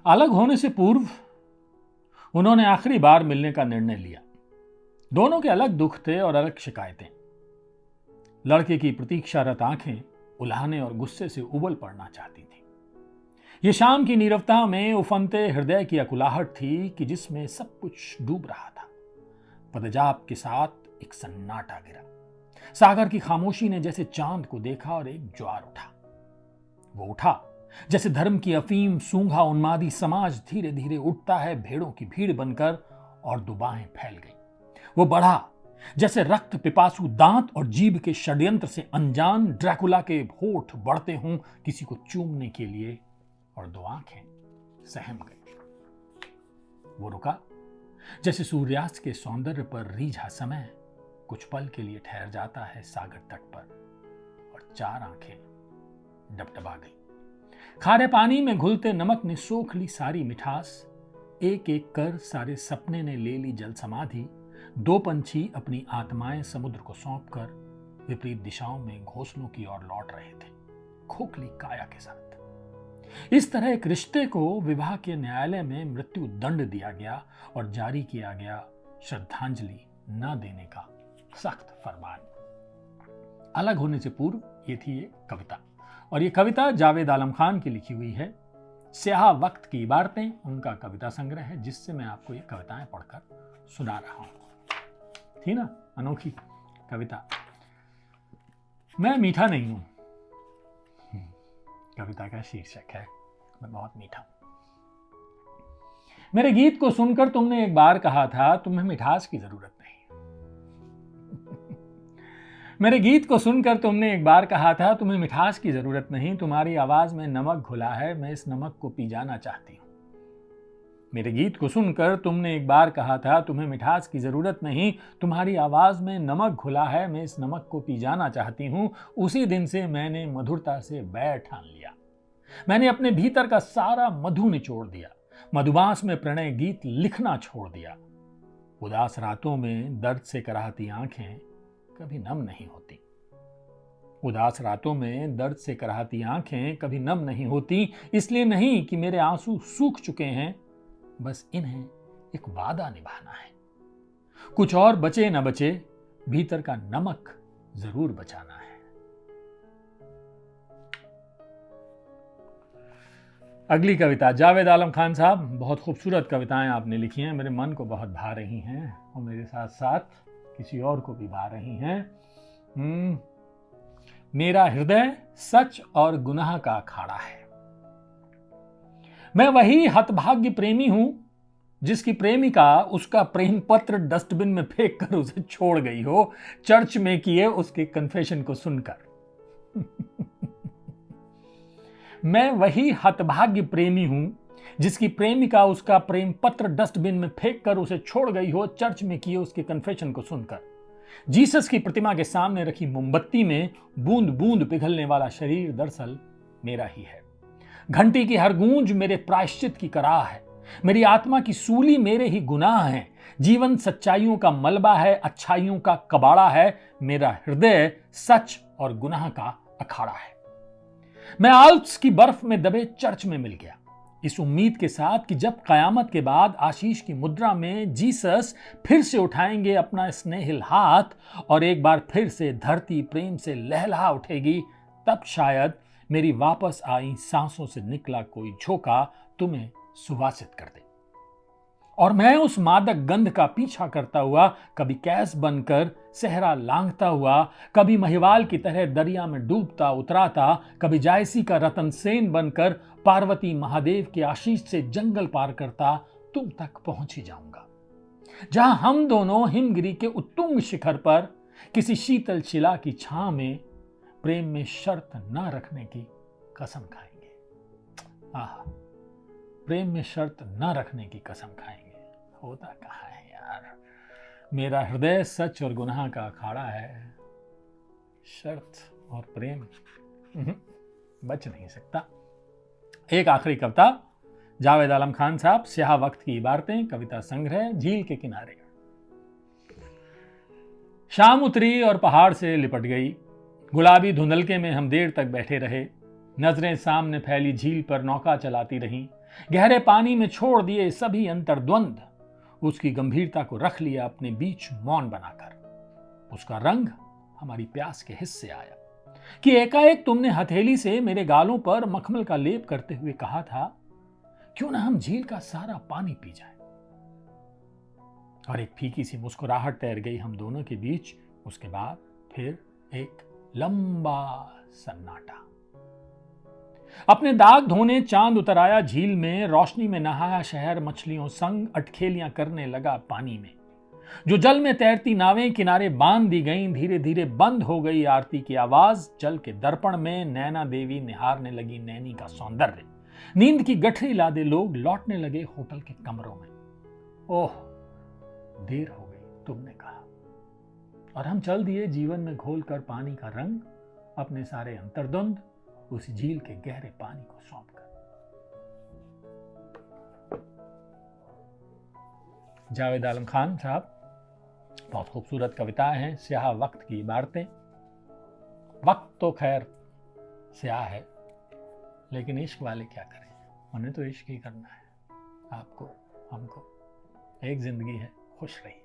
अलग होने से पूर्व उन्होंने आखिरी बार मिलने का निर्णय लिया। दोनों के अलग दुख थे और अलग शिकायतें। लड़के की प्रतीक्षारत आंखें उल्हाने और गुस्से से उबल पड़ना चाहती थी। ये शाम की नीरवता में उफनते हृदय की अकुलाहट थी कि जिसमें सब कुछ डूब रहा था। पदजाप के साथ एक सन्नाटा गिरा। सागर की खामोशी ने जैसे चांद को देखा और एक ज्वार उठा। वो उठा जैसे धर्म की अफीम सूंघा उन्मादी समाज धीरे धीरे उठता है भेड़ों की भीड़ बनकर, और दुबाएं फैल गई। वो बढ़ा जैसे रक्त पिपासु दांत और जीभ के षड्यंत्र से अनजान ड्रैकुला के होठ बढ़ते हों किसी को चूमने के लिए, और दो आंखें सहम गई। वो रुका जैसे सूर्यास्त के सौंदर्य पर रीझा समय कुछ पल के लिए ठहर जाता है सागर तट पर, और चार आंखें डबडबा गई। खारे पानी में घुलते नमक ने सोख ली सारी मिठास। एक एक कर सारे सपने ने ले ली जल समाधि। दो पंछी अपनी आत्माएं समुद्र को सौंपकर विपरीत दिशाओं में घोंसलों की ओर लौट रहे थे, खोखली काया के साथ। इस तरह एक रिश्ते को विवाह के न्यायालय में मृत्यु दंड दिया गया और जारी किया गया श्रद्धांजलि न देने का सख्त फरमान। अलग होने से पूर्व ये थी ये कविता, और ये कविता जावेद आलम खान की लिखी हुई है। स्याह वक्त की इबारतें उनका कविता संग्रह है, जिससे मैं आपको ये कविताएं पढ़कर सुना रहा हूं। थी ना अनोखी कविता। मैं मीठा नहीं हूं, कविता का शीर्षक है मैं बहुत मीठा हूं। मेरे गीत को सुनकर तुमने एक बार कहा था तुम्हें मिठास की जरूरत नहीं। मेरे गीत को सुनकर तुमने एक बार कहा था तुम्हें मिठास की जरूरत नहीं, तुम्हारी आवाज में नमक घुला है मैं इस नमक को पी जाना चाहती हूं। मेरे गीत को सुनकर तुमने एक बार कहा था तुम्हें मिठास की जरूरत नहीं, तुम्हारी आवाज में नमक घुला है मैं इस नमक को पी जाना चाहती हूं। उसी दिन से मैंने मधुरता से बैर ठान लिया। मैंने अपने भीतर का सारा मधु निचोड़ दिया। मधुबांस में प्रणय गीत लिखना छोड़ दिया। उदास रातों में दर्द से कराहती आंखें कभी नम नहीं होती। उदास रातों में दर्द से कराहती आंखें कभी नम नहीं होती, इसलिए नहीं कि मेरे आंसू सूख चुके हैं, बस इन्हें एक वादा निभाना है। कुछ और बचे न बचे, भीतर का नमक जरूर बचाना है। अगली कविता जावेद आलम खान साहब, बहुत खूबसूरत कविताएं आपने लिखी हैं, मेरे मन को बहुत भा रही हैं और मेरे साथ साथ किसी और को भी भा रही हैं। मेरा हृदय सच और गुनाह का अखाड़ा है। मैं वही हतभाग्य प्रेमी हूं जिसकी प्रेमिका उसका प्रेम पत्र डस्टबिन में फेंक कर उसे छोड़ गई हो, चर्च में किए उसके कन्फेशन को सुनकर। मैं वही हतभाग्य प्रेमी हूं जिसकी प्रेमिका उसका प्रेम पत्र डस्टबिन में फेंक कर उसे छोड़ गई हो, चर्च में किए उसके कन्फेशन को सुनकर। जीसस की प्रतिमा के सामने रखी मोमबत्ती में बूंद बूंद पिघलने वाला शरीर दरअसल मेरा ही है। घंटी की हर गूंज मेरे प्रायश्चित की कराह है। मेरी आत्मा की सूली मेरे ही गुनाह है। जीवन सच्चाइयों का मलबा है, अच्छाइयों का कबाड़ा है। मेरा हृदय सच और गुनाह का अखाड़ा है। मैं आल्प्स की बर्फ में दबे चर्च में मिल गया, इस उम्मीद के साथ कि जब कयामत के बाद आशीष की मुद्रा में जीसस फिर से उठाएंगे अपना स्नेहिल हाथ और एक बार फिर से धरती प्रेम से लहलहा उठेगी, तब शायद मेरी वापस आई सांसों से निकला कोई झोंका तुम्हें सुवासित कर दे। और मैं उस मादक गंध का पीछा करता हुआ कभी कैस बनकर सहरा लांघता हुआ, कभी महिवाल की तरह दरिया में डूबता उतराता, कभी जायसी का रतन सेन बनकर पार्वती महादेव के आशीष से जंगल पार करता तुम तक पहुंच ही जाऊंगा, जहां हम दोनों हिमगिरी के उत्तुंग शिखर पर किसी शीतल शिला की छां में प्रेम में शर्त न रखने की कसम खाएंगे। आह, प्रेम में शर्त न रखने की कसम खाएंगे। होता कहाँ है यार। मेरा हृदय सच और गुनाह का अखाड़ा है। शर्त और प्रेम बच नहीं सकता। एक आखिरी कविता जावेद आलम खान साहब, स्याह वक्त की इबारतें, कविता संग्रह झील के किनारे। शाम उतरी और पहाड़ से लिपट गई। गुलाबी धुंधलके में हम देर तक बैठे रहे। नजरें सामने फैली झील पर नौका चलाती रहीं। गहरे पानी में छोड़ दिए सभी अंतर्द्वंद, उसकी गंभीरता को रख लिया अपने बीच मौन बनाकर। उसका रंग हमारी प्यास के हिस्से आया कि एकाएक तुमने हथेली से मेरे गालों पर मखमल का लेप करते हुए कहा था, क्यों ना हम झील का सारा पानी पी जाएं। और एक फीकी सी मुस्कुराहट तैर गई हम दोनों के बीच। उसके बाद फिर एक लंबा सन्नाटा। अपने दाग धोने चांद उतर आया झील में, रोशनी में नहाया शहर मछलियों संग अटखेलियां करने लगा पानी में। जो जल में तैरती नावें किनारे बांध दी गईं, धीरे धीरे बंद हो गई आरती की आवाज। जल के दर्पण में नैना देवी निहारने लगी नैनी का सौंदर्य। नींद की गठरी लादे लोग लौटने लगे होटल के कमरों में। ओह, देर हो गई, तुमने कहा, और हम चल दिए जीवन में घोल कर पानी का रंग, अपने सारे अंतर्द्वंद उस झील के गहरे पानी को सौंपकर। जावेद आलम खान साहब, बहुत खूबसूरत कविताएं हैं, स्याह वक्त की इबारतें। वक्त तो खैर स्याह है, लेकिन इश्क वाले क्या करें, उन्हें तो इश्क ही करना है। आपको, हमको, एक जिंदगी है, खुश रहिए।